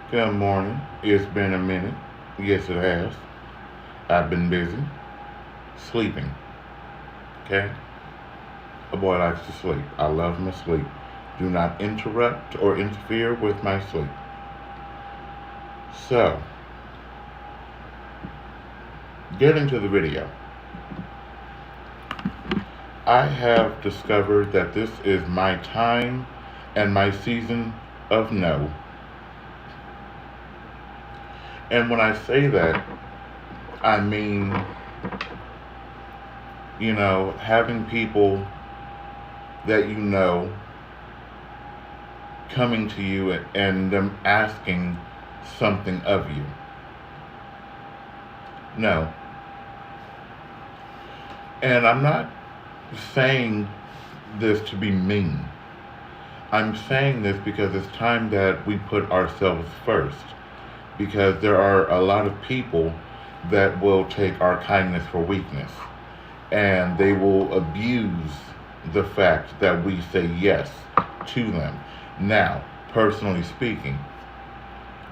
Good morning. It's been a minute. Yes, it has. I've been busy sleeping. Okay? A boy likes to sleep. I love my sleep. Do not interrupt or interfere with my sleep. So, getting to the video, I have discovered that this is my time and my season of no. And when I say that, I mean, having people that you know coming to you and them asking something of you. No. And I'm not saying this to be mean. I'm saying this because it's time that we put ourselves first. Because there are a lot of people that will take our kindness for weakness. And they will abuse the fact that we say yes to them. Now, personally speaking,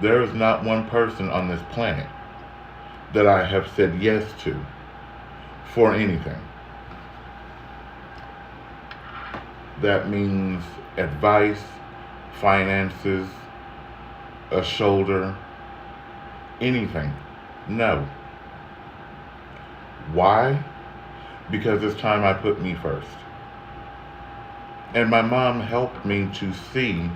there is not one person on this planet that I have said yes to for anything. That means advice, finances, a shoulder, anything. No. Why? Because it's time I put me first. And my mom helped me to see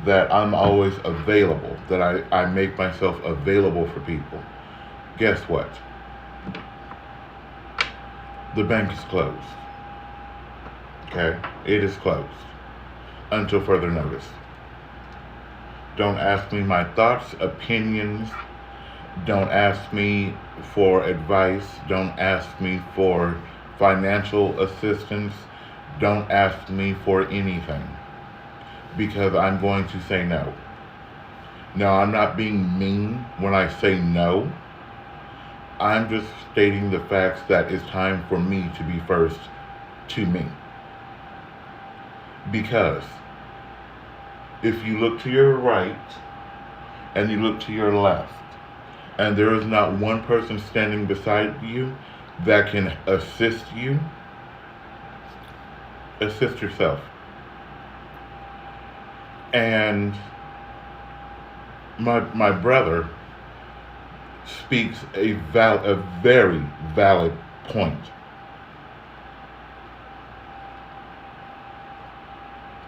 that I'm always available, that I make myself available for people. Guess what? The bank is closed. Okay? It is closed until further notice. Don't ask me my thoughts, opinions. Don't ask me for advice. Don't ask me for financial assistance. Don't ask me for anything. Because I'm going to say no. Now, I'm not being mean when I say no. I'm just stating the facts that it's time for me to be first to me. Because if you look to your right and you look to your left, and there is not one person standing beside you that can assist you, assist yourself. And my brother speaks a very valid point.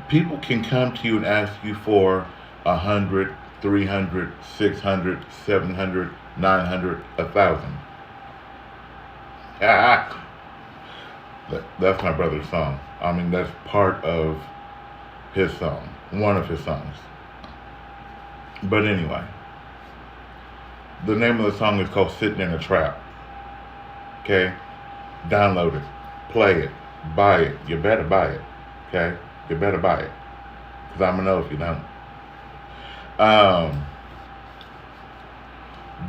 People can come to you and ask you for 100, 300, 600, 700, 900, 1,000. That's my brother's song. I mean, that's part of his song, one of his songs. But anyway, the name of the song is called Sitting in a Trap. Okay? Download it, play it, buy it. You better buy it. Okay? You better buy it. Because I'm going to know if you don't.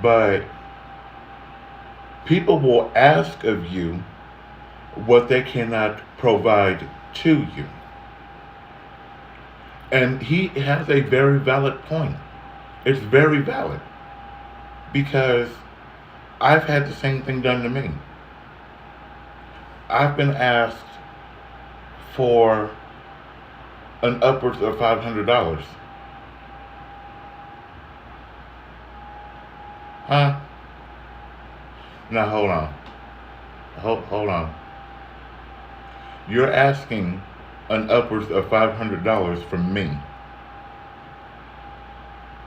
But people will ask of you what they cannot provide to you. And he has a very valid point. It's very valid. Because I've had the same thing done to me. I've been asked for an upwards of $500. Huh? Now hold on. Hold on. You're asking an upwards of $500 from me,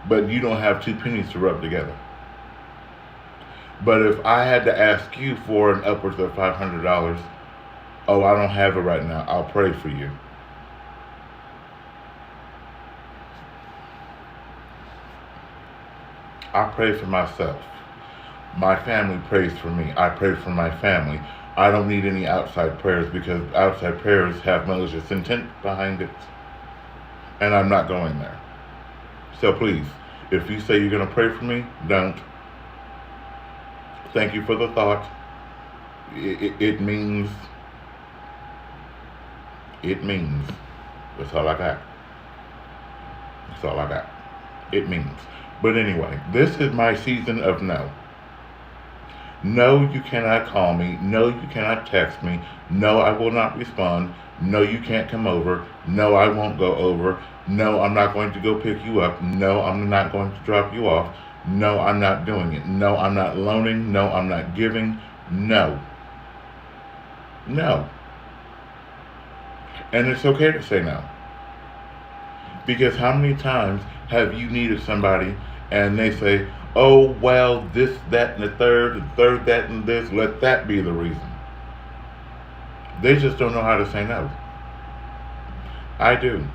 but you don't have two pennies to rub together. But if I had to ask you for an upwards of $500, oh, I don't have it right now. I'll pray for you. I pray for myself. My family prays for me. I pray for my family. I don't need any outside prayers because outside prayers have malicious intent behind it. And I'm not going there. So please, if you say you're going to pray for me, don't. Thank you for the thought. It means. That's all I got. That's all I got. it means. But anyway, this is my season of no. No, you cannot call me. No, you cannot text me. No, I will not respond. No, you can't come over. No, I won't go over. No, I'm not going to go pick you up. No, I'm not going to drop you off. No, I'm not doing it. No, I'm not loaning. No, I'm not giving. No. No. And it's okay to say no. Because how many times have you needed somebody and they say, oh, well, this, that, and the third, that, and this, let that be the reason. They just don't know how to say no. I do.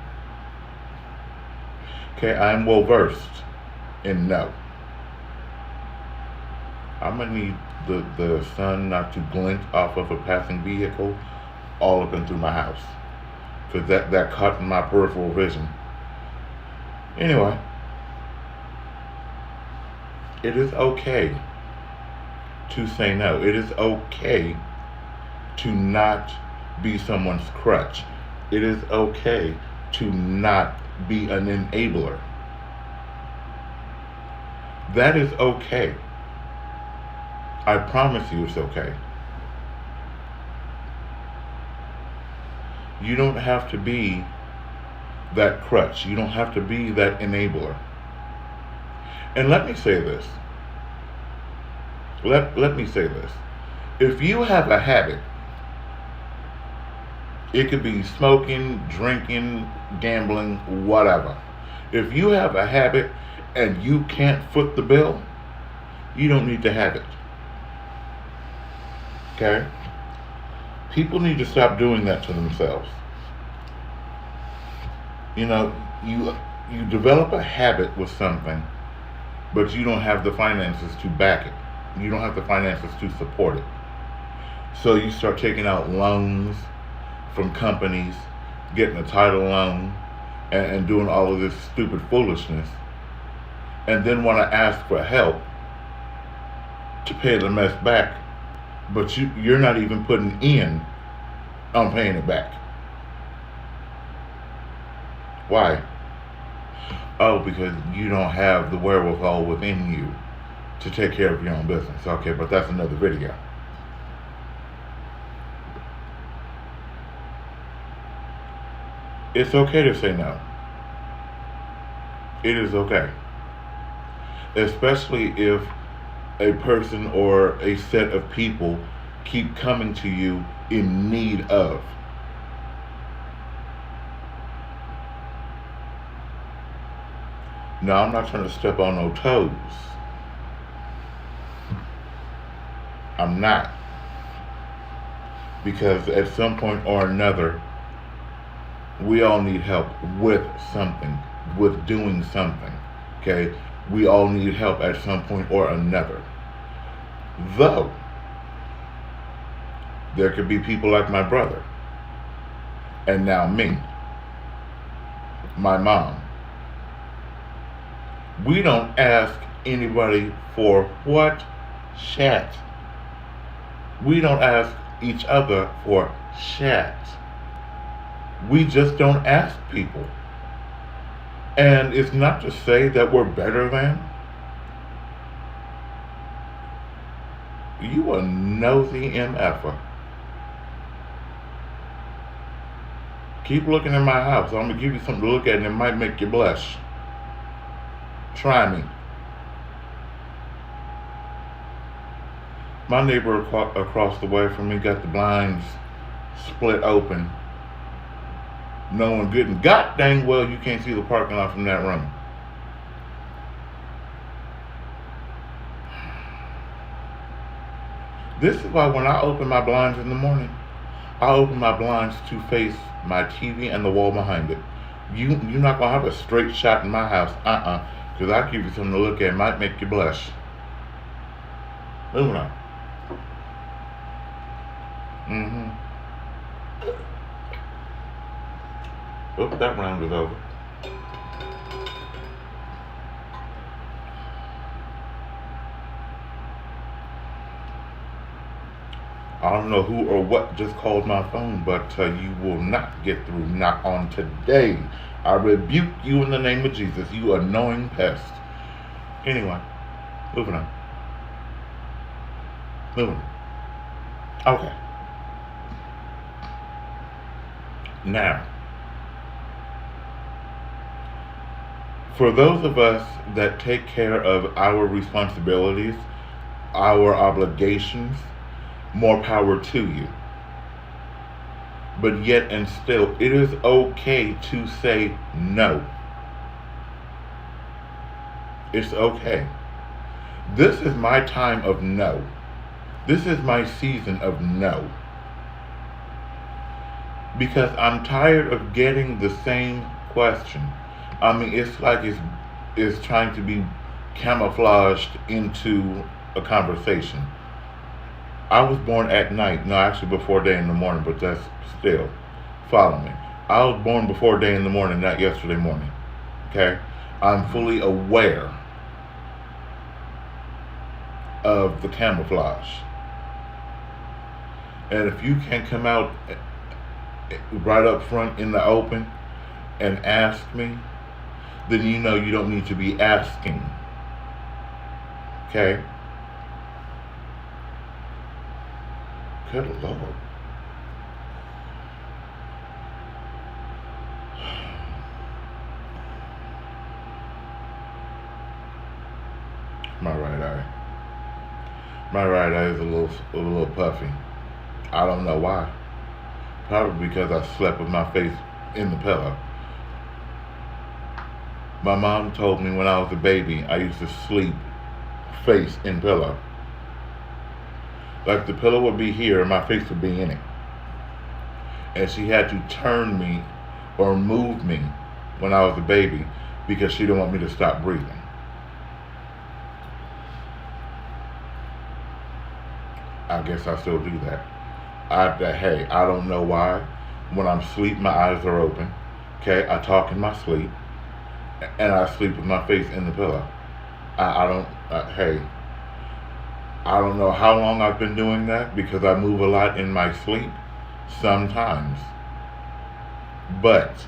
Okay, I'm well versed in no. I'm going to need the sun not to glint off of a passing vehicle all up and through my house. Because that caught in my peripheral vision. Anyway, it is okay to say no. It is okay to not be someone's crutch. It is okay to not be an enabler. That is okay. I promise you it's okay. You don't have to be that crutch. You don't have to be that enabler. And let me say this. Let me say this. If you have a habit, it could be smoking, drinking, gambling, whatever. If you have a habit and you can't foot the bill, you don't need to have it. Okay? People need to stop doing that to themselves. You know, you develop a habit with something, but you don't have the finances to back it. You don't have the finances to support it. So you start taking out loans from companies, getting a title loan, and doing all of this stupid foolishness, and then want to ask for help to pay the mess back, but you're not even putting in on paying it back. Why? Oh, because you don't have the wherewithal within you to take care of your own business. Okay, but that's another video. It's okay to say no. It is okay. Especially if a person or a set of people keep coming to you in need of. Now, I'm not trying to step on no toes. I'm not. Because at some point or another, we all need help with something, with doing something. Okay? We all need help at some point or another. Though, there could be people like my brother, and now me, my mom. We don't ask anybody for what? Shit. We don't ask each other for shit. We just don't ask people. And it's not to say that we're better than. You a nosy MFer. Keep looking in my house. I'm going to give you something to look at and it might make you blush. Try me. My neighbor across the way from me got the blinds split open. Knowing good and god dang well you can't see the parking lot from that room. This is why when I open my blinds in the morning, I open my blinds to face my TV and the wall behind it. You're not going to have a straight shot in my house. Because I'll give you something to look at. It might make you blush. Moving on. Oh, that round is over. don't know who or what just called my phone, but you will not get through. Not on today. I rebuke you in the name of Jesus, you annoying pest. Anyway, moving on. Moving on. Okay. Now, for those of us that take care of our responsibilities, our obligations, more power to you. But yet and still, it is okay to say no. It's okay. This is my time of no. This is my season of no. Because I'm tired of getting the same question. I mean, it's like it's trying to be camouflaged into a conversation. I was born at night. No, actually before day in the morning, but that's still. Follow me. I was born before day in the morning, not yesterday morning. Okay? I'm fully aware of the camouflage. And if you can come out right up front in the open and ask me, then you know you don't need to be asking. Okay? Good Lord. My right eye. My right eye is a little puffy. I don't know why. Probably because I slept with my face in the pillow. My mom told me when I was a baby, I used to sleep face in pillow. Like the pillow would be here and my face would be in it. And she had to turn me or move me when I was a baby because she didn't want me to stop breathing. I guess I still do that. Hey, I don't know why. When I'm asleep, my eyes are open. Okay, I talk in my sleep, and I sleep with my face in the pillow. Hey, I don't know how long I've been doing that because I move a lot in my sleep sometimes. But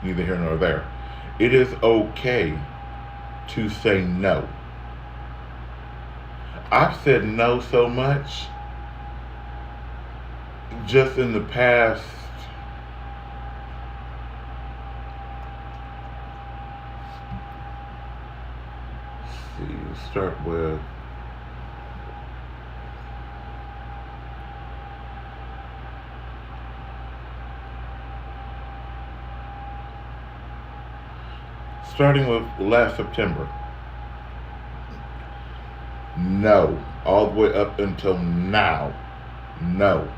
neither here nor there. It is okay to say no. I've said no so much just in the past start with starting with last September. No. All the way up until now. No.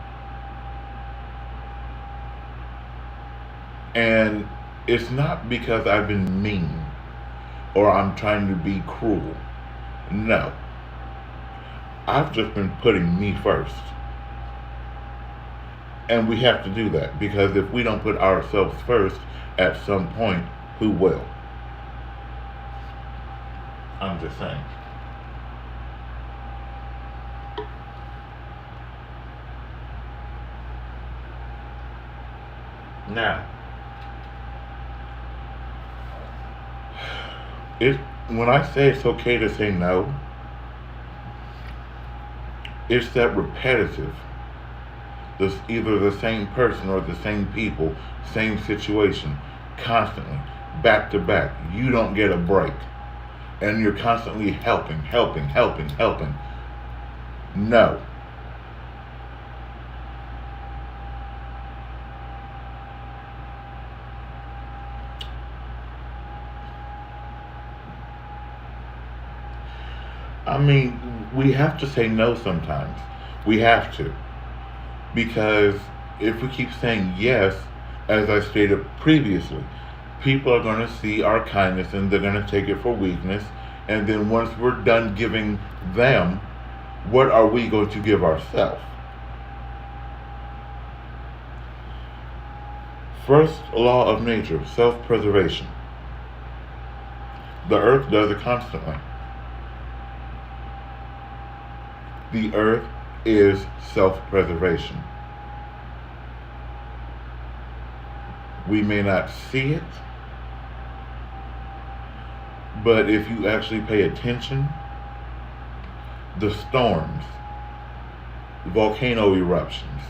And it's not because I've been mean or I'm trying to be cruel. No. I've just been putting me first. And we have to do that because if we don't put ourselves first, at some point, who will? I'm just saying. Now, when I say it's okay to say no, it's that repetitive. This either the same person or the same people, same situation, constantly, back to back. You don't get a break. And you're constantly helping. No. I mean, we have to say no sometimes. We have to. Because if we keep saying yes, as I stated previously, people are going to see our kindness and they're going to take it for weakness. And then once we're done giving them, what are we going to give ourselves? First law of nature, self-preservation. The earth does it constantly. The earth is self-preservation. We may not see it, but if you actually pay attention, the storms, volcano eruptions,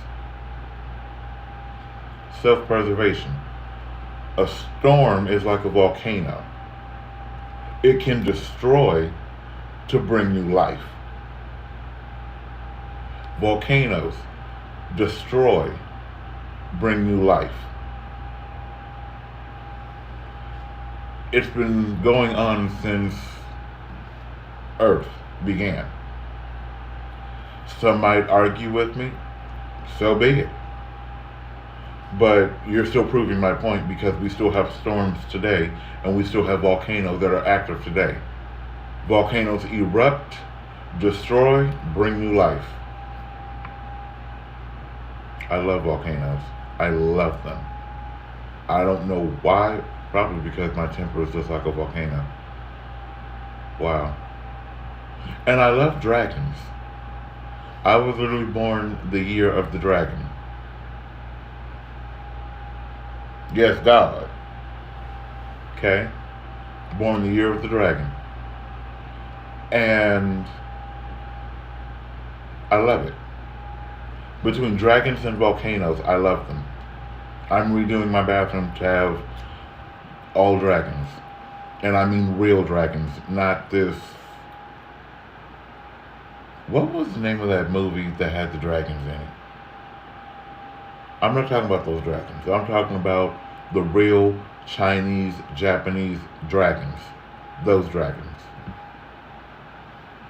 self-preservation. A storm is like a volcano. It can destroy to bring new life. Volcanoes destroy, bring new life. It's been going on since Earth began. Some might argue with me, so be it. But you're still proving my point, because we still have storms today, and we still have volcanoes that are active today. Volcanoes erupt, destroy, bring new life. I love volcanoes. I love them. I don't know why. Probably because my temper is just like a volcano. Wow. And I love dragons. I was literally born the year of the dragon. Yes, God. Okay? Born the year of the dragon. And I love it. Between dragons and volcanoes, I love them. I'm redoing my bathroom to have all dragons. And I mean real dragons, not this. What was the name of that movie that had the dragons in it? I'm not talking about those dragons. I'm talking about the real Chinese, Japanese dragons. Those dragons.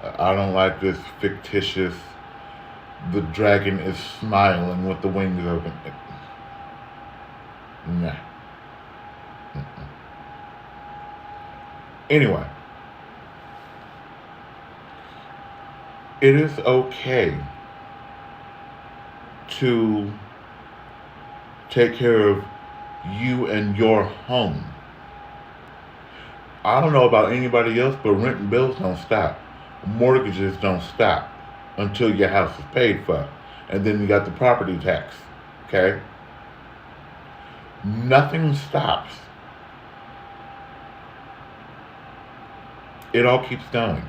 I don't like this fictitious, the dragon is smiling with the wings open. Nah. Mm-mm. Anyway, it is okay to take care of you and your home. I don't know about anybody else, but rent and bills don't stop. Mortgages don't stop until your house is paid for. And then you got the property tax. Okay? Nothing stops. It all keeps going.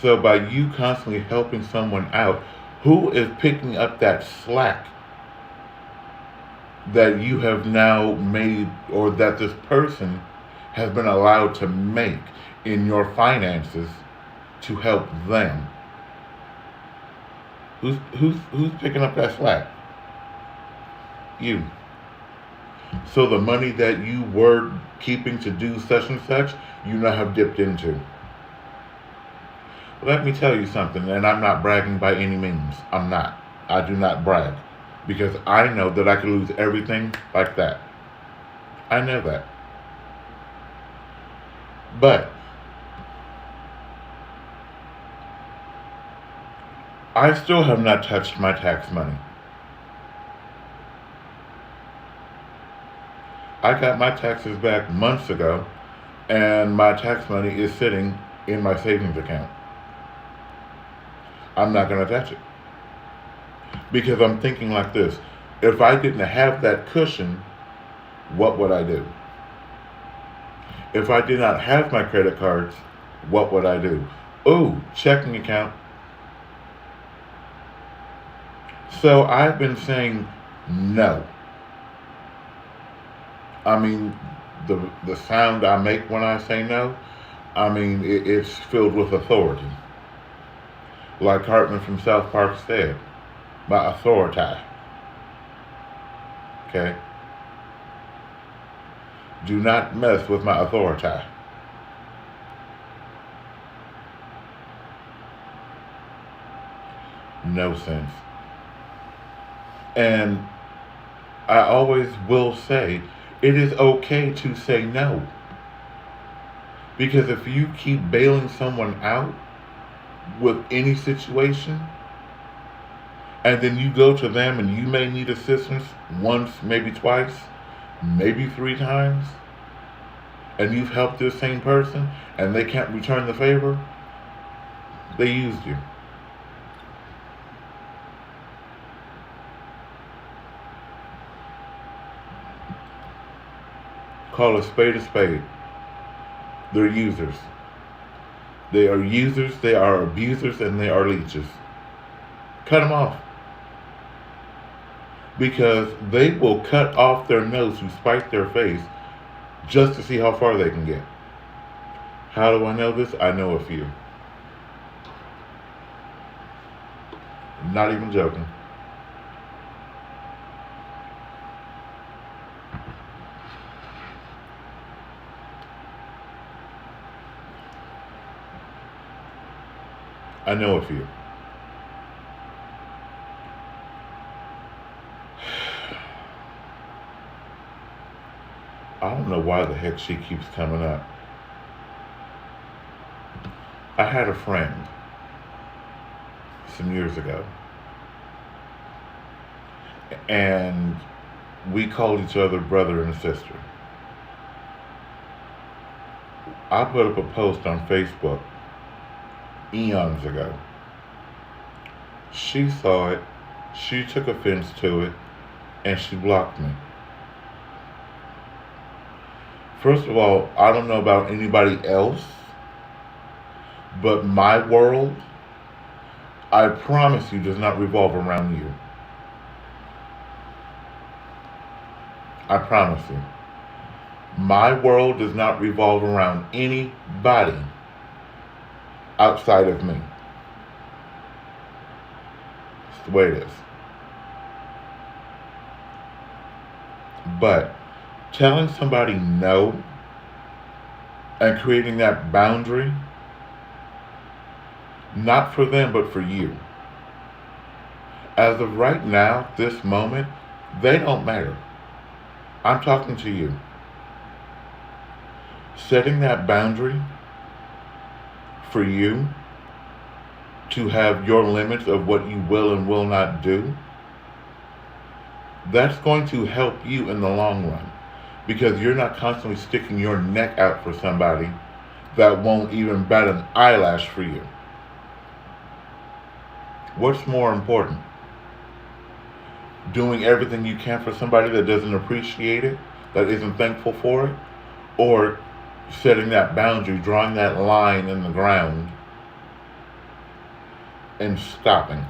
So by you constantly helping someone out, who is picking up that slack that you have now made, or that this person has been allowed to make in your finances to help them? Who's picking up that slack? You. So the money that you were keeping to do such and such, you now have dipped into. Let me tell you something, and I'm not bragging by any means. I'm not. I do not brag. Because I know that I could lose everything like that. I know that. But I still have not touched my tax money. I got my taxes back months ago, and my tax money is sitting in my savings account. I'm not going to touch it. Because I'm thinking like this. If I didn't have that cushion, what would I do? If I did not have my credit cards, what would I do? Ooh, checking account. So I've been saying no. I mean, the sound I make when I say no, I mean, it's filled with authority. Like Cartman from South Park said, my authority. Okay? Do not mess with my authority. No sense. And I always will say, it is okay to say no. Because if you keep bailing someone out with any situation, and then you go to them and you may need assistance once, maybe twice, maybe 3 times, and you've helped this same person and they can't return the favor, They used you. Call a spade a spade. They're users. They are users, they are abusers, and they are leeches. Cut them off. Because they will cut off their nose to spite their face just to see how far they can get. How do I know this? I know a few. Not even joking. I know a few. I don't know why the heck she keeps coming up. I had a friend some years ago, and we called each other brother and sister. I put up a post on Facebook eons ago. She saw it, she took offense to it, and she blocked me. First of all, I don't know about anybody else, but my world, I promise you, does not revolve around you. I promise you. My world does not revolve around anybody outside of me. It's the way it is. But telling somebody no and creating that boundary, not for them, but for you. As of right now, this moment, they don't matter. I'm talking to you. Setting that boundary for you to have your limits of what you will and will not do, that's going to help you in the long run. Because you're not constantly sticking your neck out for somebody that won't even bat an eyelash for you. What's more important? Doing everything you can for somebody that doesn't appreciate it, that isn't thankful for it, or setting that boundary, drawing that line in the ground, and stopping.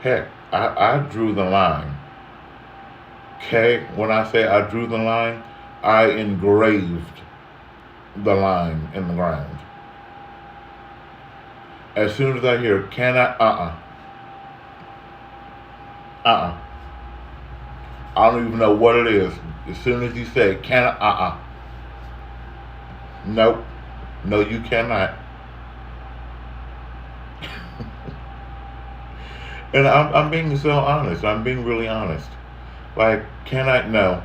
Heck, I drew the line. Okay? When I say I drew the line, I engraved the line in the ground. As soon as I hear, can I, I don't even know what it is. As soon as you say, can I, nope. No, you cannot. And I'm being so honest. I'm being really honest. Like, can I? No.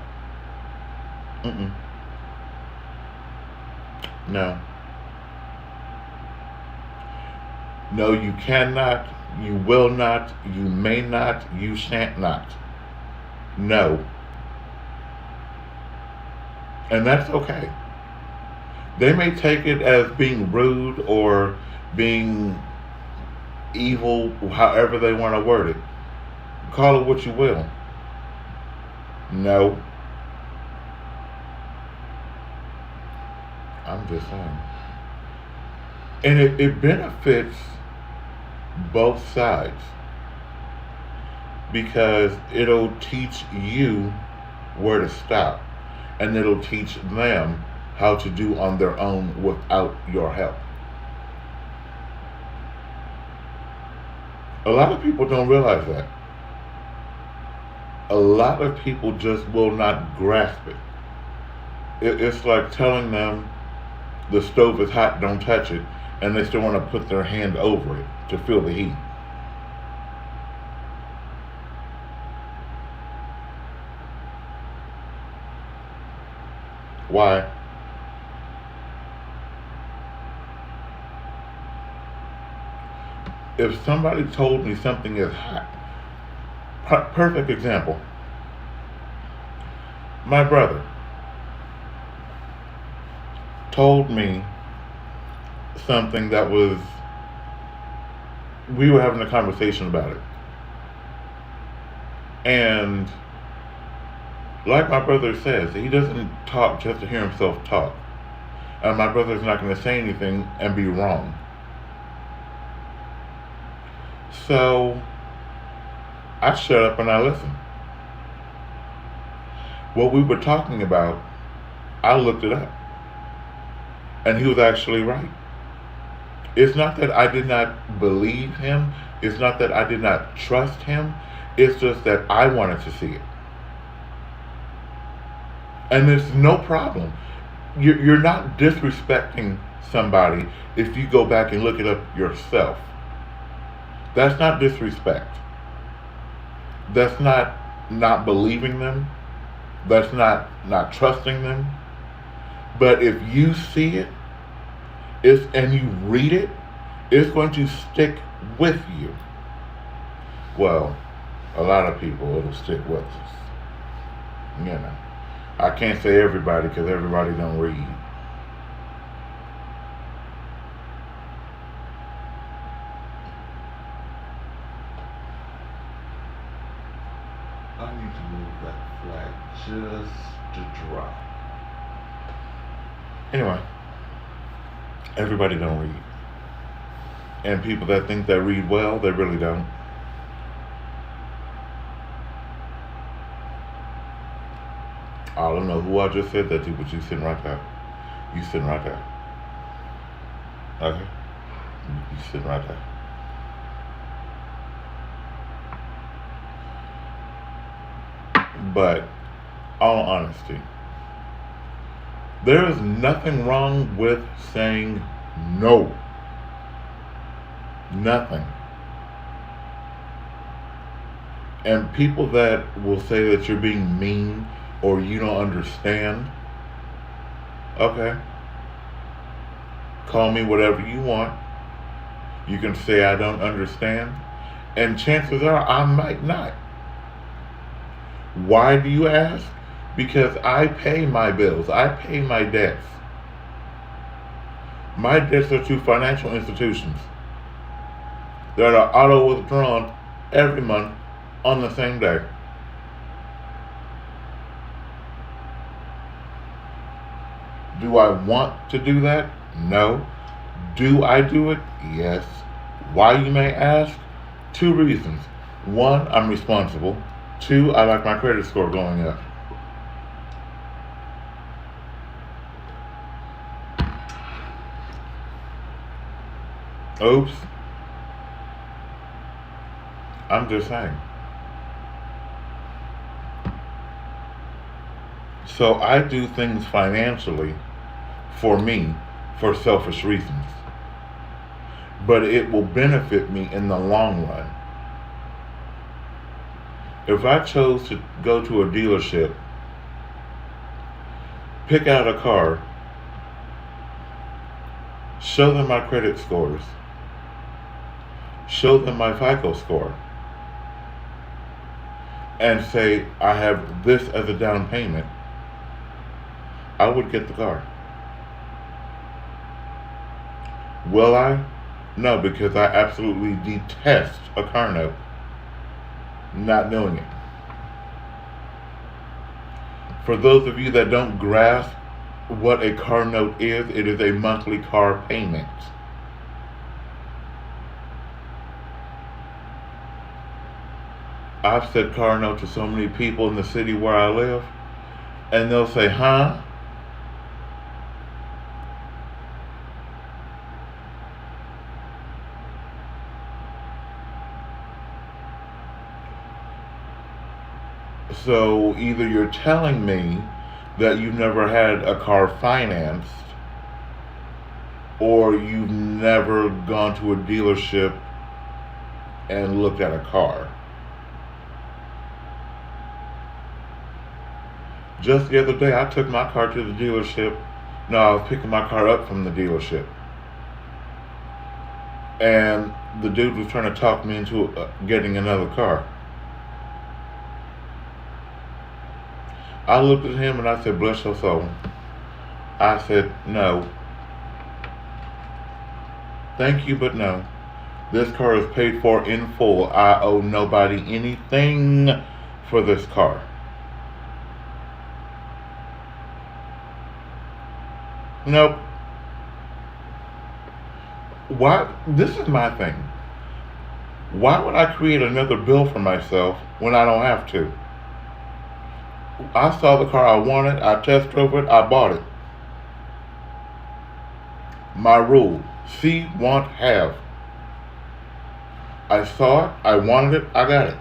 No. No, you cannot. You will not. You may not. You shan't not. No. And that's okay. They may take it as being rude or being evil, however they want to word it. Call it what you will. No. I'm just saying. And it benefits both sides. Because it'll teach you where to stop. And it'll teach them how to do on their own without your help. A lot of people don't realize that. A lot of people just will not grasp it. It's like telling them the stove is hot, don't touch it, and they still want to put their hand over it to feel the heat. Why? If somebody told me something is hot, perfect example. My brother told me something that was, we were having a conversation about it. And like my brother says, he doesn't talk just to hear himself talk. And my brother's not going to say anything and be wrong. So I shut up and I listened. What we were talking about, I looked it up. And he was actually right. It's not that I did not believe him. It's not that I did not trust him. It's just that I wanted to see it. And it's no problem. You're not disrespecting somebody if you go back and look it up yourself. That's not disrespect. That's not believing them. That's not trusting them. But if you see it, and you read it, it's going to stick with you. Well, a lot of people, it'll stick with us. You know, I can't say everybody because everybody don't read. I need to move that flag just to drop. Anyway, everybody don't read. And people that think they read well, they really don't. I don't know who I just said that to, but you sitting right there. You sitting right there. Okay? You sitting right there. But, all honesty, there is nothing wrong with saying no. Nothing. And people that will say that you're being mean or you don't understand, okay. Call me whatever you want. You can say I don't understand. And chances are I might not. Why do you ask? Because I pay my bills. I pay my debts. My debts are to financial institutions that are auto withdrawn every month on the same day. Do I want to do that? No. Do I do it? Yes. Why, you may ask? 2 reasons. 1, I'm responsible. 2, I like my credit score going up. Oops. I'm just saying. So I do things financially for me for selfish reasons. But it will benefit me in the long run. If I chose to go to a dealership, pick out a car, show them my credit scores, show them my FICO score, and say I have this as a down payment, I would get the car. Will I? No, because I absolutely detest a car note. Not knowing it. For those of you that don't grasp what a car note is, it is a monthly car payment. I've said car note to so many people in the city where I live, and they'll say, huh? So either you're telling me that you've never had a car financed, or you've never gone to a dealership and looked at a car. Just the other day, I took my car to the dealership. No, I was picking my car up from the dealership. And the dude was trying to talk me into getting another car. I looked at him and I said, bless your soul. I said, no. Thank you, but no. This car is paid for in full. I owe nobody anything for this car. Nope. Why? This is my thing. Why would I create another bill for myself when I don't have to? I saw the car I wanted, I test drove it, I bought it. My rule: see, want, have. I saw it, I wanted it, I got it.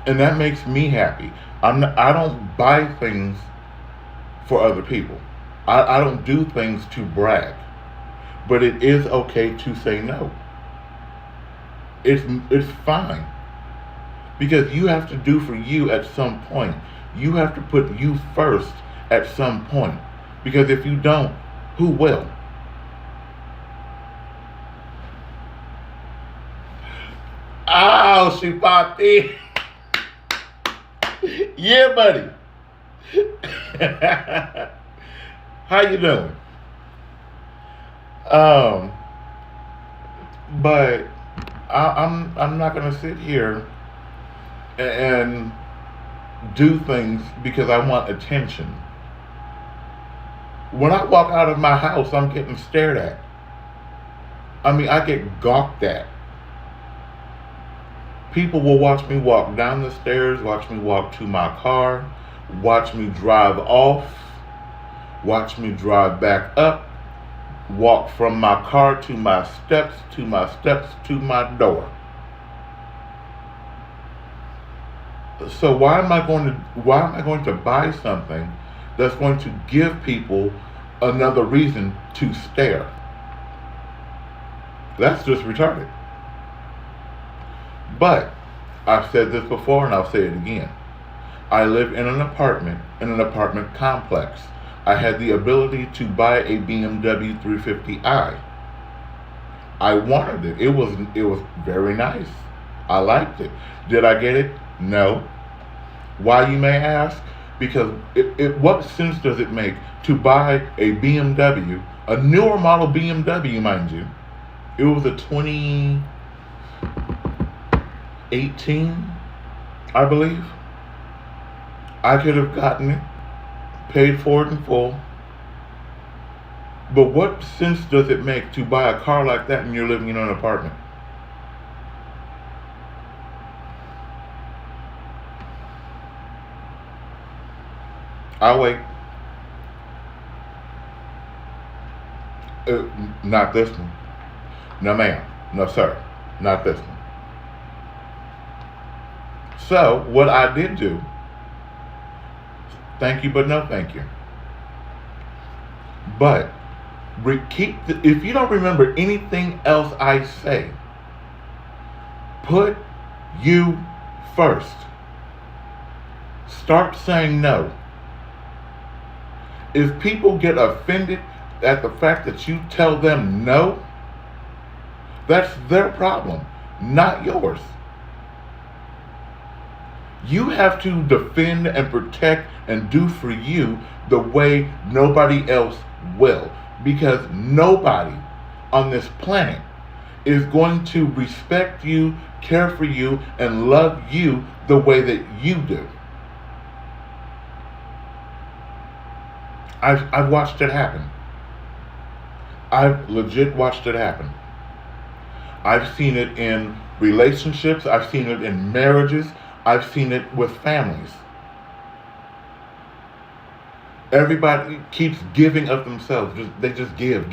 And that makes me happy. I don't buy things for other people. I don't do things to brag. But it is okay to say no. It's fine. Because you have to do for you at some point. You have to put you first at some point. Because if you don't, who will? Oh, she popped in. Yeah, buddy. How you doing? But I'm not gonna sit here and do things because I want attention. When I walk out of my house, I'm getting stared at. I mean, I get gawked at. People will watch me walk down the stairs, watch me walk to my car, watch me drive off, watch me drive back up, walk from my car to my steps, to my door. So why am I going to buy something that's going to give people another reason to stare? That's just retarded. But I've said this before and I'll say it again. I live in an apartment complex. I had the ability to buy a BMW 350i. I wanted it. It was very nice. I liked it. Did I get it? No. Why, you may ask? Because what sense does it make to buy a BMW, a newer model BMW, mind you? It was a 2018, I believe. I could have gotten it, paid for it in full. But what sense does it make to buy a car like that when you're living in an apartment? I'll wait. Not this one. No, ma'am. No, sir. Not this one. So, what I did do, thank you, but no thank you. But, if you don't remember anything else I say, put you first. Start saying no. If people get offended at the fact that you tell them no, that's their problem, not yours. You have to defend and protect and do for you the way nobody else will. Because nobody on this planet is going to respect you, care for you, and love you the way that you do. I've watched it happen. I've legit watched it happen. I've seen it in relationships. I've seen it in marriages. I've seen it with families. Everybody keeps giving of themselves. They just give.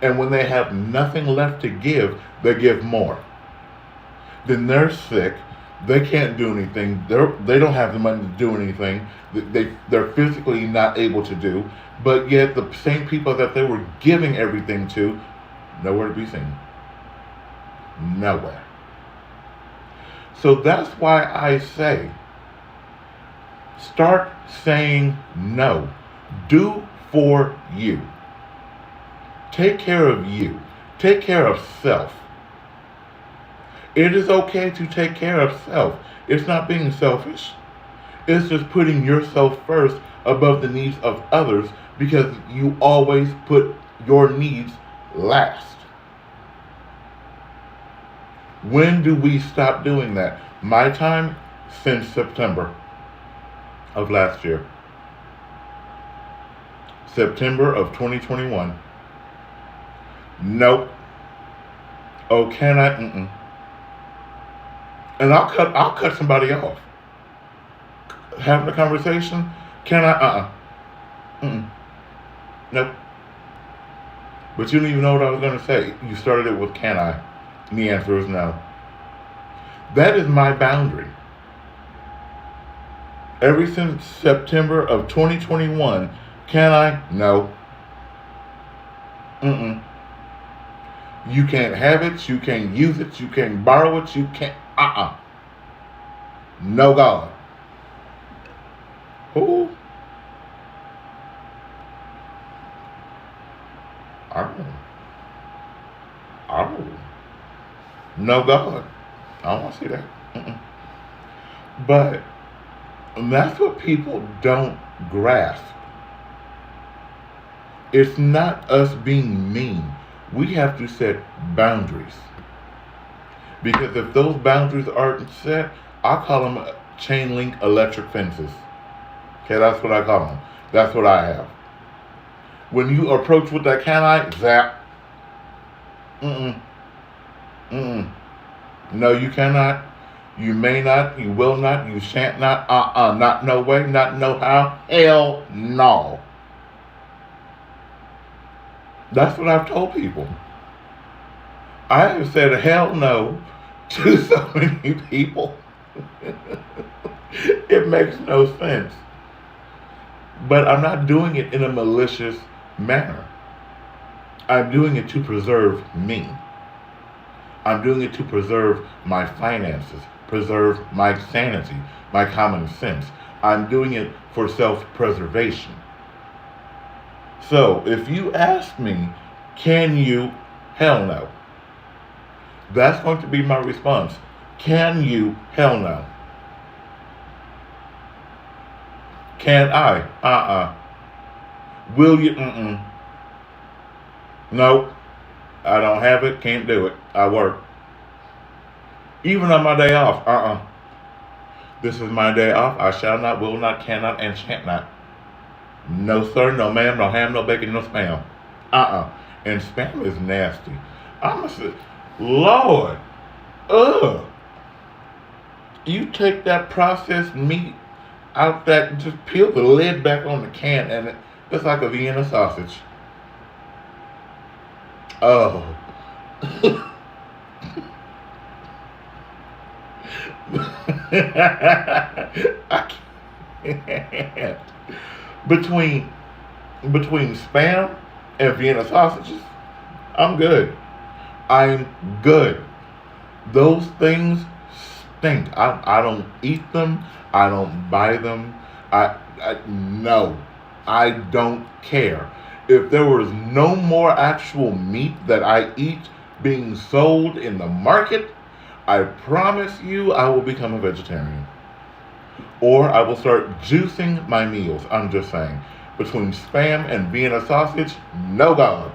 And when they have nothing left to give, they give more. Then they're sick. They can't do anything. They don't have the money to do anything. They're physically not able to do. But yet the same people that they were giving everything to, nowhere to be seen. Nowhere. So that's why I say, start saying no. Do for you. Take care of you. Take care of self. It is okay to take care of self. It's not being selfish. It's just putting yourself first above the needs of others because you always put your needs last. When do we stop doing that? My time, since September of last year. September of 2021. Nope. Oh, can I? Mm-mm. And I'll cut somebody off. Having a conversation, can I? Mm-mm. Nope. But you don't even know what I was going to say. You started it with can I? And the answer is no. That is my boundary. Ever since September of 2021, can I? No. Mm-mm. You can't have it. You can't use it. You can't borrow it. You can't. No God. Who? Oh. Oh. No God. I don't want to see that. Mm-mm. But that's what people don't grasp. It's not us being mean. We have to set boundaries. Because if those boundaries aren't set, I call them chain link electric fences. Okay, that's what I call them. That's what I have. When you approach with that can I, zap. Mm-mm. Mm-mm. No, you cannot. You may not. You will not. You shan't not. Not no way. Not no how. Hell no. That's what I've told people. I have said hell no to so many people. It makes no sense. But I'm not doing it in a malicious manner. I'm doing it to preserve me. I'm doing it to preserve my finances, preserve my sanity, my common sense. I'm doing it for self-preservation. So, if you ask me, can you? Hell no. That's going to be my response. Can you? Hell no. Can I? Will you? Nope. I don't have it. Can't do it. I work. Even on my day off. This is my day off. I shall not, will not, cannot, and shan't not. No sir, no ma'am, no ham, no bacon, no spam. And spam is nasty. I'm say, Lord, you take that processed meat out that, just peel the lid back on the can, and it's like a Vienna sausage. Oh. I can't. Between spam and Vienna sausages, I'm good. I'm good. Those things stink. I don't eat them. I don't buy them. No. I don't care. If there was no more actual meat that I eat being sold in the market, I promise you I will become a vegetarian. Or I will start juicing my meals. I'm just saying. Between spam and Vienna sausage, no God.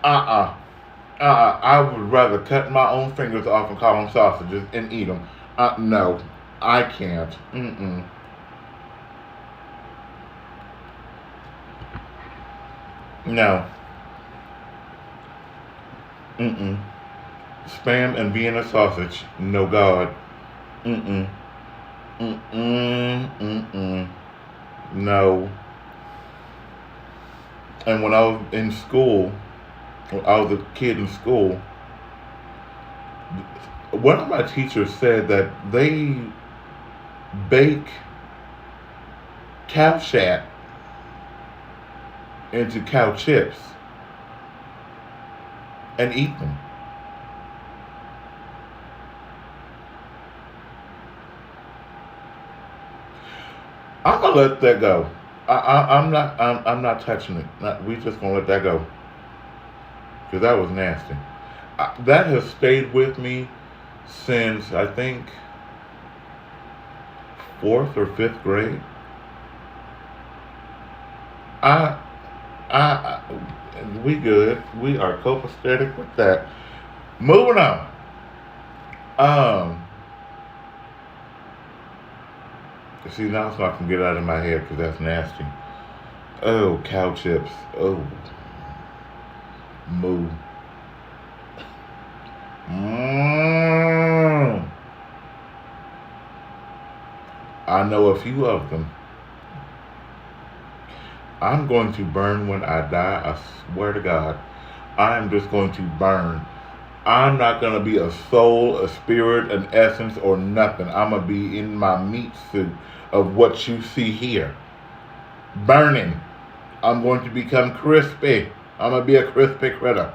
I would rather cut my own fingers off and call them sausages and eat them. No, I can't. No. Spam and Vienna sausage, no God. No. And when I was in school, when I was a kid in school, one of my teachers said that they bake cow shat into cow chips and eat them. I'm gonna let that go. I'm not touching it. We just gonna let that go because that was nasty. That has stayed with me since I think 4th or 5th grade. I, I, we good. We are copacetic with that. Moving on. Um, see now so I can get out of my head because that's nasty. Oh, cow chips. Oh, moo. Mm. I know a few of them. I'm going to burn when I die. I swear to God. I am just going to burn. I'm not going to be a soul, a spirit, an essence, or nothing. I'm going to be in my meat suit of what you see here. Burning. I'm going to become crispy. I'm going to be a crispy critter.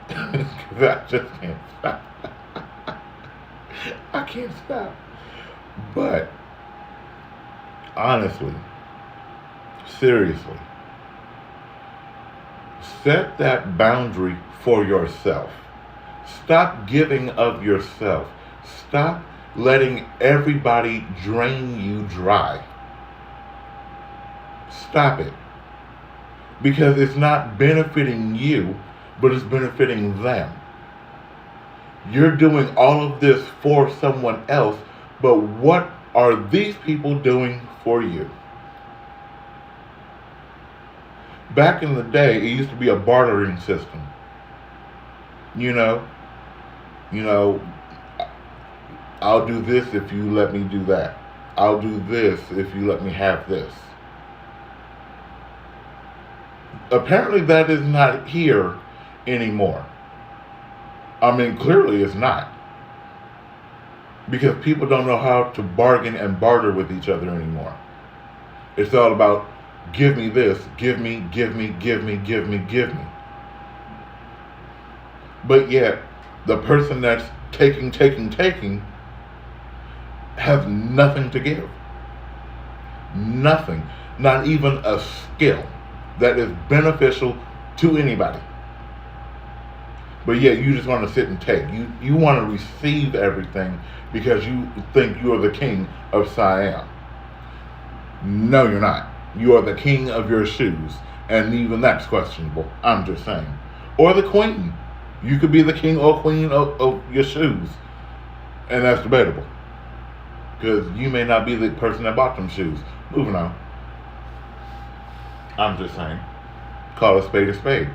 Because I just can't stop. I can't stop. But, honestly, seriously, set that boundary for yourself. Stop giving of yourself. Stop letting everybody drain you dry. Stop it. Because it's not benefiting you, but it's benefiting them. You're doing all of this for someone else, but what are these people doing for you? Back in the day, it used to be a bartering system. You know, I'll do this if you let me do that. I'll do this if you let me have this. Apparently that is not here anymore. I mean, clearly it's not. Because people don't know how to bargain and barter with each other anymore. It's all about give me this, give me, give me, give me, give me, give me. But yet, the person that's taking has nothing to give. Nothing. Not even a skill that is beneficial to anybody. But yet you just want to sit and take. You want to receive everything because you think you are the king of Siam. No, you're not. You are the king of your shoes. And even that's questionable. I'm just saying. Or the queen. You could be the king or queen of your shoes. And that's debatable. Because you may not be the person that bought them shoes. Moving on. I'm just saying. Call a spade a spade.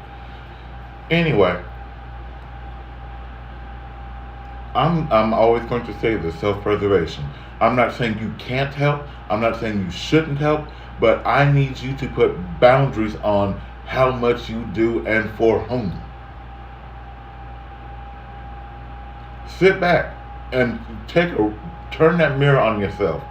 Anyway. I'm always going to say this, self-preservation. I'm not saying you can't help. I'm not saying you shouldn't help. But I need you to put boundaries on how much you do and for whom. Sit back and turn that mirror on yourself.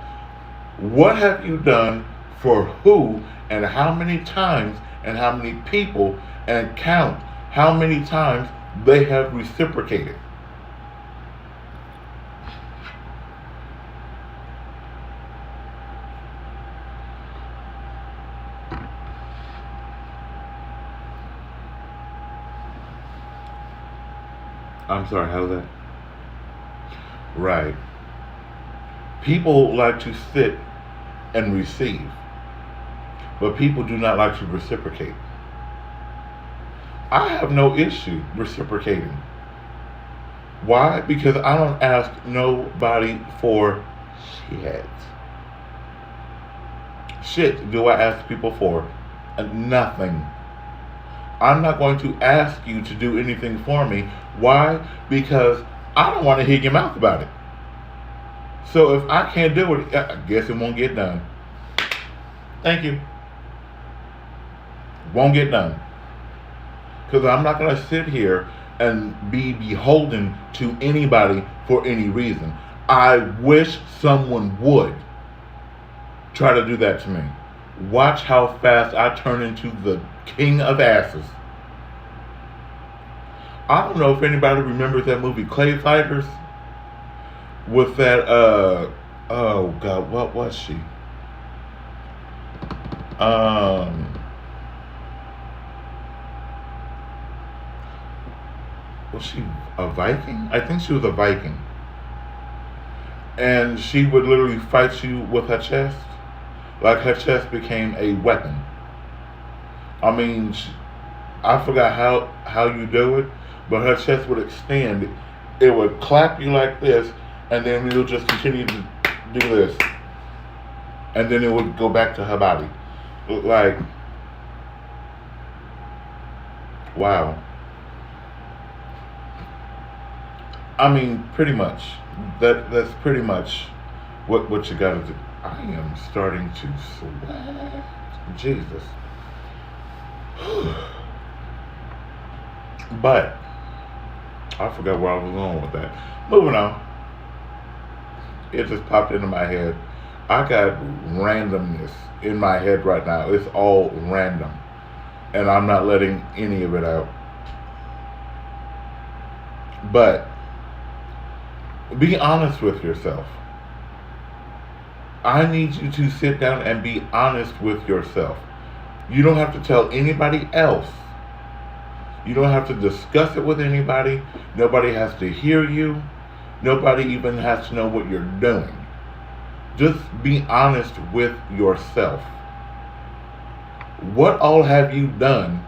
What have you done for who and how many times and how many people, and count how many times they have reciprocated. I'm sorry, how's that? Right. People like to sit and receive, but people do not like to reciprocate. I have no issue reciprocating. Why? Because I don't ask nobody for shit. Shit do I ask people for? Nothing. I'm not going to ask you to do anything for me. Why? Because I don't want to hear your mouth about it. So if I can't do it, I guess it won't get done. Thank you. Won't get done. Because I'm not going to sit here and be beholden to anybody for any reason. I wish someone would try to do that to me. Watch how fast I turn into the king of asses. I don't know if anybody remembers that movie Clay Fighters with that oh god, what was she? Was she a Viking? I think she was a Viking. And she would literally fight you with her chest. Like her chest became a weapon. I mean, I forgot how you do it, but her chest would extend. It would clap you like this, and then you'll just continue to do this, and then it would go back to her body. Like, wow. I mean, pretty much. That's pretty much what you gotta do. I am starting to sweat. Jesus. But I forgot where I was going with that. Moving on. It just popped into my head. I got randomness in my head right now. It's all random. And I'm not letting any of it out. But be honest with yourself. I need you to sit down and be honest with yourself. You don't have to tell anybody else. You don't have to discuss it with anybody. Nobody has to hear you. Nobody even has to know what you're doing. Just be honest with yourself. What all have you done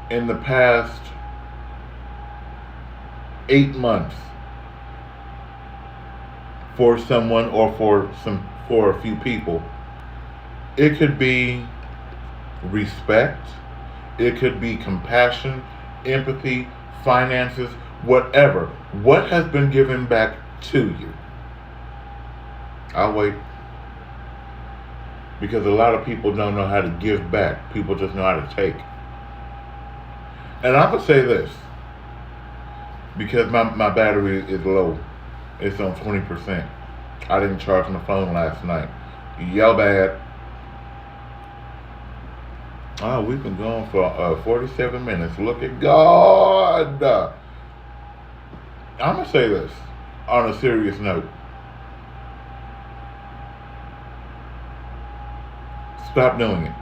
in the past 8 months for someone or for a few people? It could be respect, it could be compassion, empathy, finances, whatever. What has been given back to you? I'll wait. Because a lot of people don't know how to give back. People just know how to take. And I'm going to say this. Because my battery is low. It's on 20%. I didn't charge my phone last night. Y'all bad. Oh, we've been going for 47 minutes. Look at God. I'm going to say this on a serious note. Stop doing it.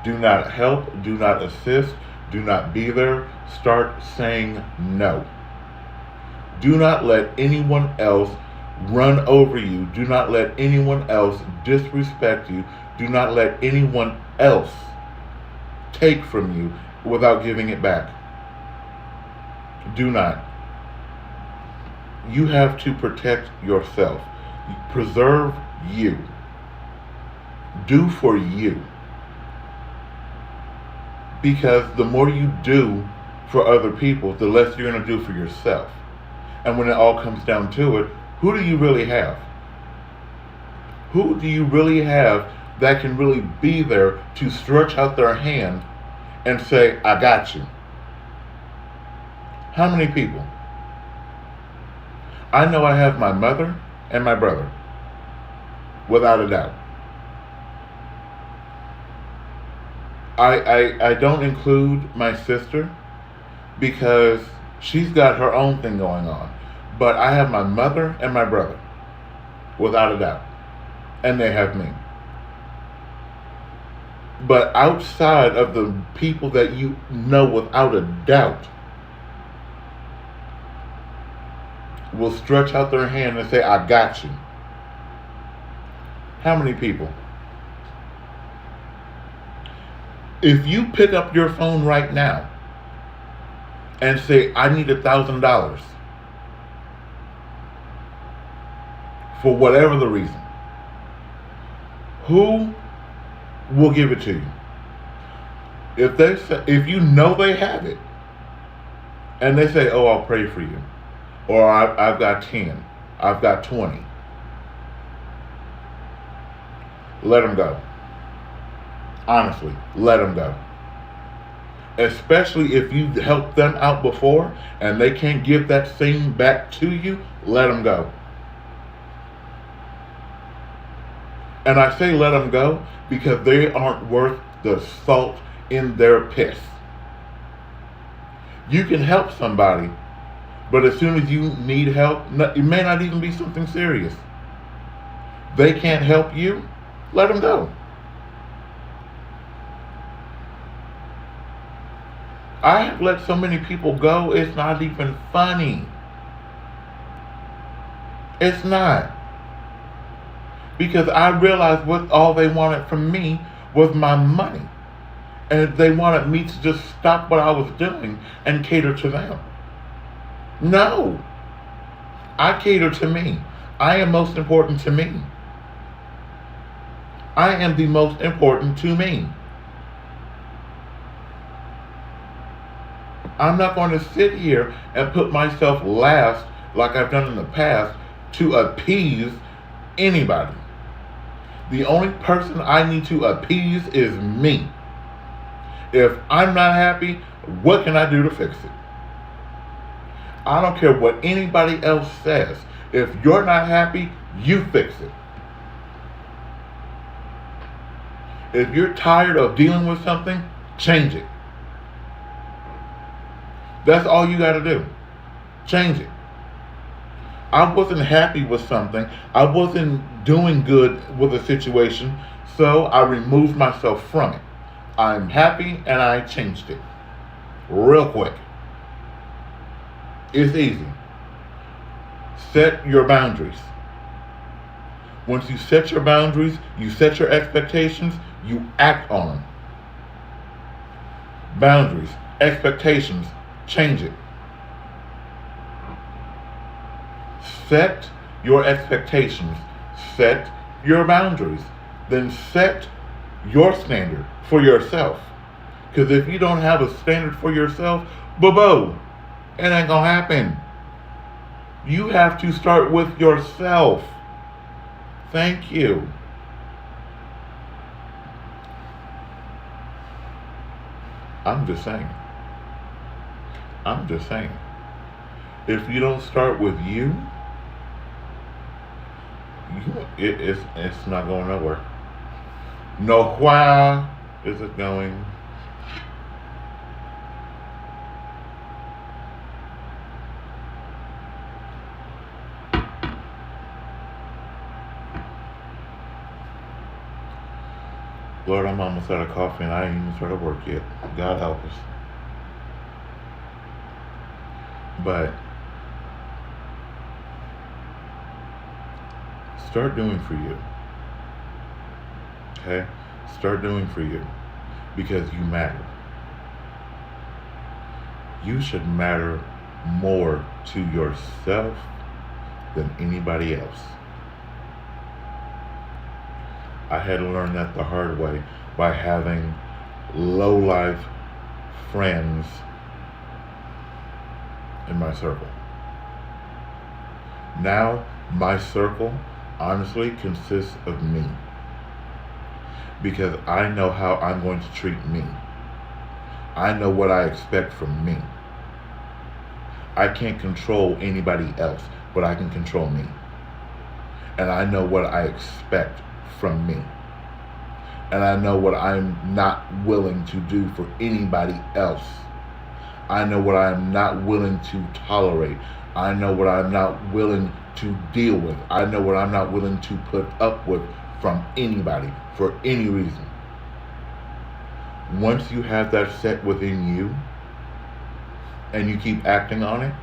Do not help. Do not assist. Do not be there. Start saying no. Do not let anyone else run over you. Do not let anyone else disrespect you. Do not let anyone else take from you without giving it back. Do not. You have to protect yourself. Preserve you. Do for you. Because the more you do for other people, the less you're going to do for yourself. And when it all comes down to it, who do you really have? Who do you really have that can really be there to stretch out their hand and say, I got you? How many people? I know I have my mother and my brother, without a doubt. I don't include my sister because she's got her own thing going on. But I have my mother and my brother, without a doubt. And they have me. But outside of the people that you know without a doubt will stretch out their hand and say, I got you. How many people? If you pick up your phone right now and say, I need $1,000 for whatever the reason, who will give it to you? If you know they have it, and they say, oh, I'll pray for you, or I've got 10, I've got 20, let them go. Honestly, let them go. Especially if you helped them out before and they can't give that same back to you, let them go. And I say let them go because they aren't worth the salt in their piss. You can help somebody, but as soon as you need help, it may not even be something serious. They can't help you, let them go. I have let so many people go, it's not even funny. It's not. because I realized what all they wanted from me was my money. And they wanted me to just stop what I was doing and cater to them. No. I cater to me. I am most important to me. I am the most important to me. I'm not going to sit here and put myself last like I've done in the past to appease anybody. The only person I need to appease is me. If I'm not happy, what can I do to fix it? I don't care what anybody else says. If you're not happy, you fix it. If you're tired of dealing with something, change it. That's all you got to do. Change it. I wasn't happy with something. I wasn't doing good with a situation, so I removed myself from it. I'm happy and I changed it. Real quick. It's easy. Set your boundaries. Once you set your boundaries, you set your expectations, you act on them. Boundaries, expectations, change it. Set your expectations. Set your boundaries. Then set your standard for yourself. Because if you don't have a standard for yourself, boo-boo, it ain't gonna happen. You have to start with yourself. Thank you. I'm just saying. If you don't start with you, it's not going nowhere. Nowhere is it going. Lord, I'm almost out of coffee and I ain't even started work yet. God help us. But start doing for you. Okay? Start doing for you. Because you matter. You should matter more to yourself than anybody else. I had to learn that the hard way by having low-life friends in my circle. Now, my circle honestly consists of me. Because I know how I'm going to treat me. I know what I expect from me. I can't control anybody else, but I can control me. And I know what I expect from me. And I know what I'm not willing to do for anybody else. I know what I am not willing to tolerate. I know what I'm not willing to deal with. I know what I'm not willing to put up with from anybody for any reason. Once you have that set within you and you keep acting on it,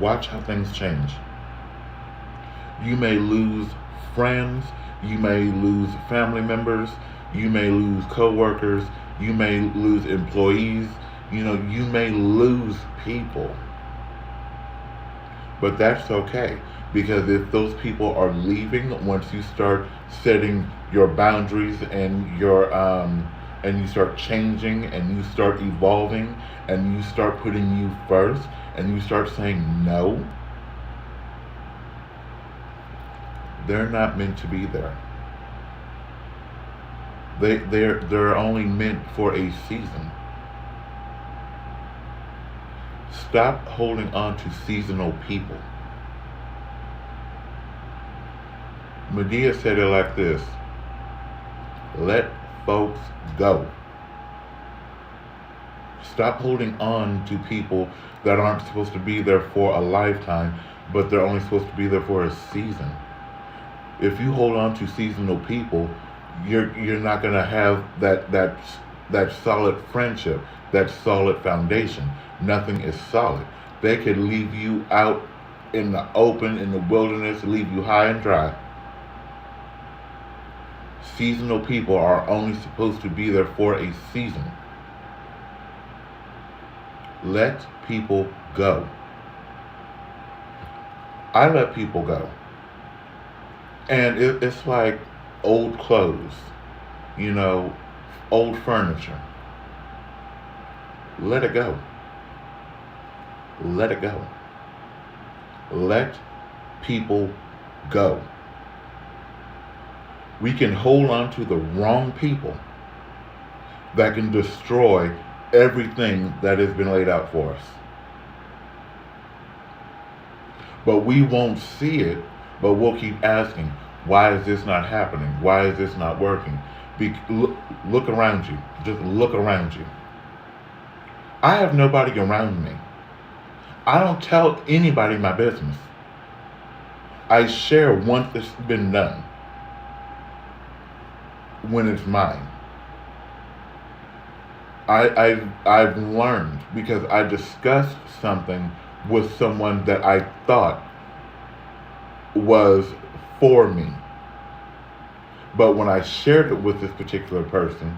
watch how things change. You may lose friends, you may lose family members, you may lose co-workers, you may lose employees, you may lose people. But that's okay, because if those people are leaving, once you start setting your boundaries and and you start changing and you start evolving and you start putting you first and you start saying no, they're not meant to be there. They're only meant for a season. Stop holding on to seasonal people. Medea said it like this: let folks go. Stop holding on to people that aren't supposed to be there for a lifetime, but they're only supposed to be there for a season. If you hold on to seasonal people, you're not gonna have that solid friendship, that solid foundation. Nothing is solid. They could leave you out in the open, in the wilderness, leave you high and dry. seasonal people are only supposed to be there for a season. Let people go. I let people go. And it's like old clothes, you know, old furniture. Let it go. Let it go. Let people go. We can hold on to the wrong people that can destroy everything that has been laid out for us. But we won't see it, but we'll keep asking, why is this not happening? Why is this not working? Look around you. Just look around you. I have nobody around me. I don't tell anybody my business. I share once it's been done, when it's mine. I've learned because I discussed something with someone that I thought was for me. But when I shared it with this particular person,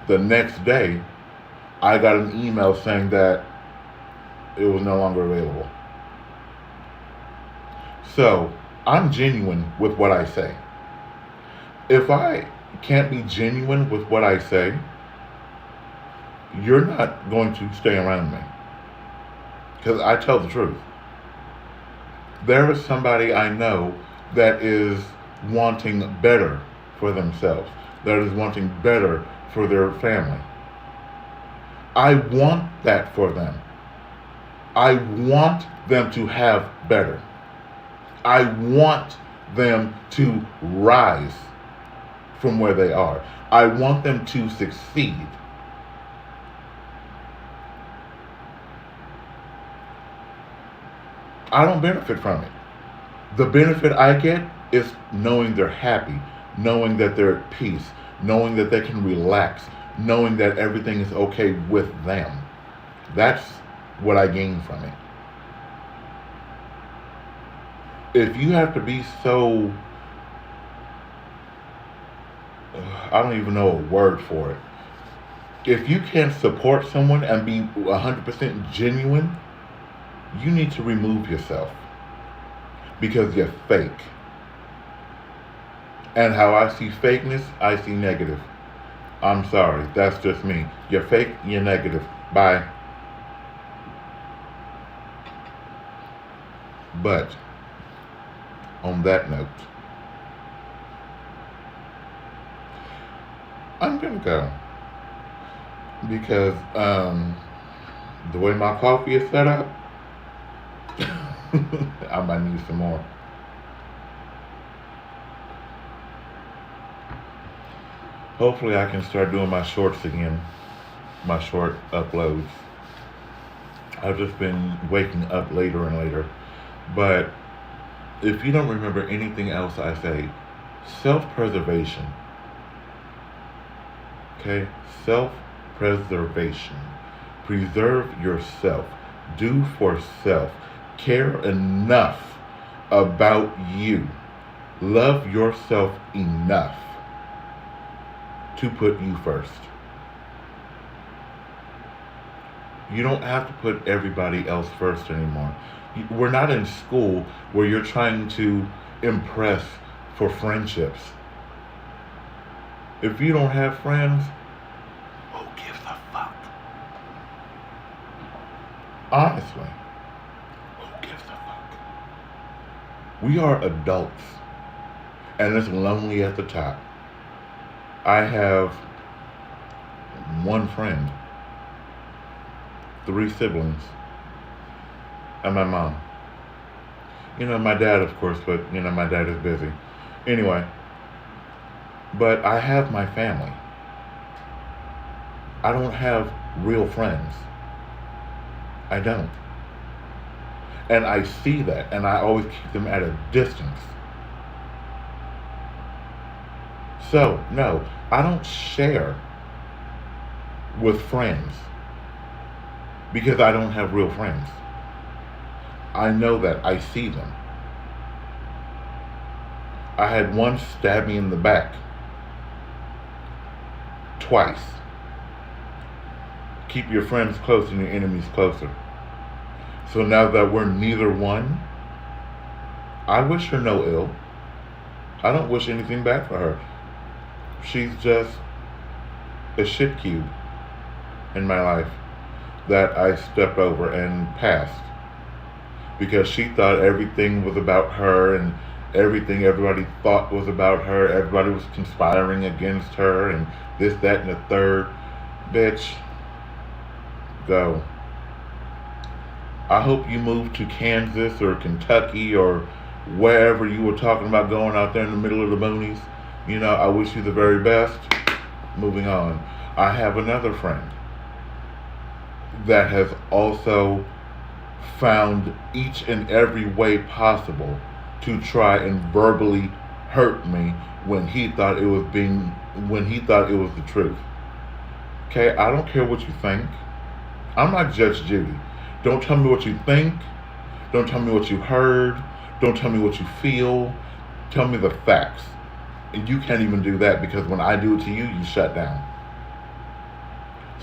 the next day, I got an email saying that it was no longer available. So, I'm genuine with what I say. If I can't be genuine with what I say, you're not going to stay around me. Because I tell the truth. There is somebody I know that is wanting better for themselves, that is wanting better for their family. I want that for them. I want them to have better. I want them to rise from where they are. I want them to succeed. I don't benefit from it. The benefit I get is knowing they're happy, knowing that they're at peace, knowing that they can relax, knowing that everything is okay with them. That's what I gain from it. If you have to be so, I don't even know a word for it. If you can't support someone and be 100% genuine, you need to remove yourself because you're fake. And how I see fakeness, I see negative. I'm sorry, that's just me. You're fake, you're negative. Bye. But on that note, I'm gonna go because the way my coffee is set up, I might need some more. Hopefully I can start doing my shorts again, my short uploads. I've just been waking up later and later. But if you don't remember anything else I say, self-preservation. Okay? Self-preservation. Preserve yourself. Do for self. Care enough about you. Love yourself enough to put you first. You don't have to put everybody else first anymore. We're not in school where you're trying to impress for friendships. If you don't have friends, who gives a fuck? Honestly, who gives a fuck? We are adults, and it's lonely at the top. I have one friend, 3 siblings, and my mom. You know, my dad, of course, but, you know, my dad is busy. Anyway, but I have my family. I don't have real friends. I don't. And I see that, and I always keep them at a distance. So, no, I don't share with friends because I don't have real friends. I know that. I see them. I had one stab me in the back twice. Keep your friends close and your enemies closer. So now that we're neither one, I wish her no ill. I don't wish anything bad for her. She's just a shit cube in my life that I stepped over and passed because she thought everything was about her, and everything everybody thought was about her. Everybody was conspiring against her and this, that, and the third. Bitch, go. I hope you move to Kansas or Kentucky or wherever you were talking about going out there in the middle of the boonies. You know, I wish you the very best. Moving on. I have another friend that has also found each and every way possible to try and verbally hurt me when he thought it was the truth. Okay, I don't care what you think. I'm not Judge Judy. Don't tell me what you think. Don't tell me what you heard. Don't tell me what you feel. Tell me the facts. And you can't even do that because when I do it to you, you shut down.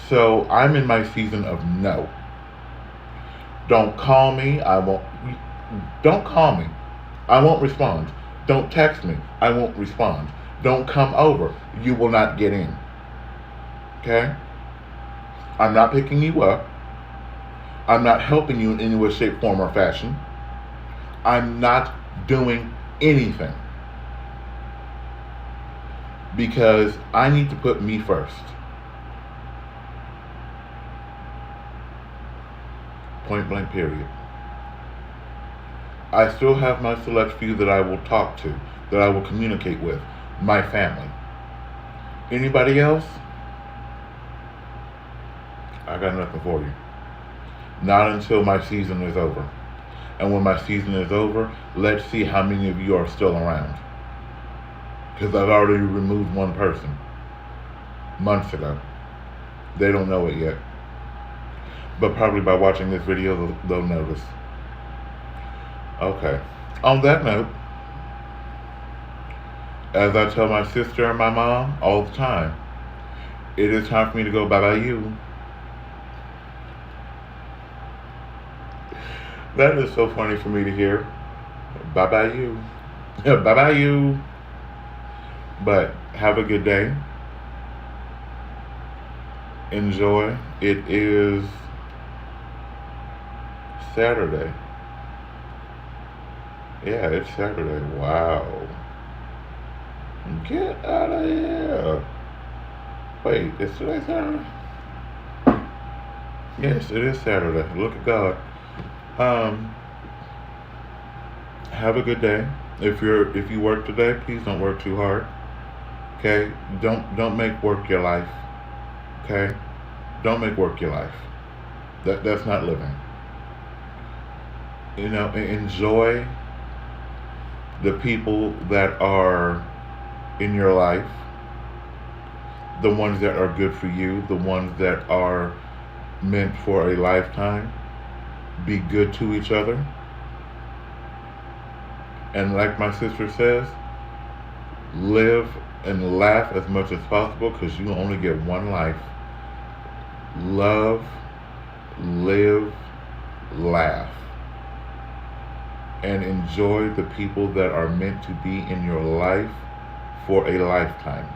So I'm in my season of no. Don't call me. Don't call me. I won't respond. Don't text me. I won't respond. Don't come over. You will not get in. Okay? I'm not picking you up. I'm not helping you in any way, shape, form, or fashion. I'm not doing anything. Because I need to put me first. Point blank period. I still have my select few that I will talk to, that I will communicate with, my family. Anybody else? I got nothing for you. Not until my season is over. And when my season is over, let's see how many of you are still around. Because I've already removed one person months ago. They don't know it yet. But probably by watching this video, they'll notice. Okay. On that note, as I tell my sister and my mom all the time, it is time for me to go bye-bye you. That is so funny for me to hear. Bye-bye you. Bye-bye you. But have a good day. Enjoy. It is Saturday. Yeah, it's Saturday. Wow. Get out of here. Wait, is today Saturday? Yes, it is Saturday. Look at God. Have a good day. If you work today, please don't work too hard. Okay? Don't make work your life. Okay? Don't make work your life. That's not living. You know, enjoy the people that are in your life, the ones that are good for you, the ones that are meant for a lifetime. Be good to each other. And like my sister says, live and laugh as much as possible because you only get one life. Love, live, laugh. And enjoy the people that are meant to be in your life for a lifetime.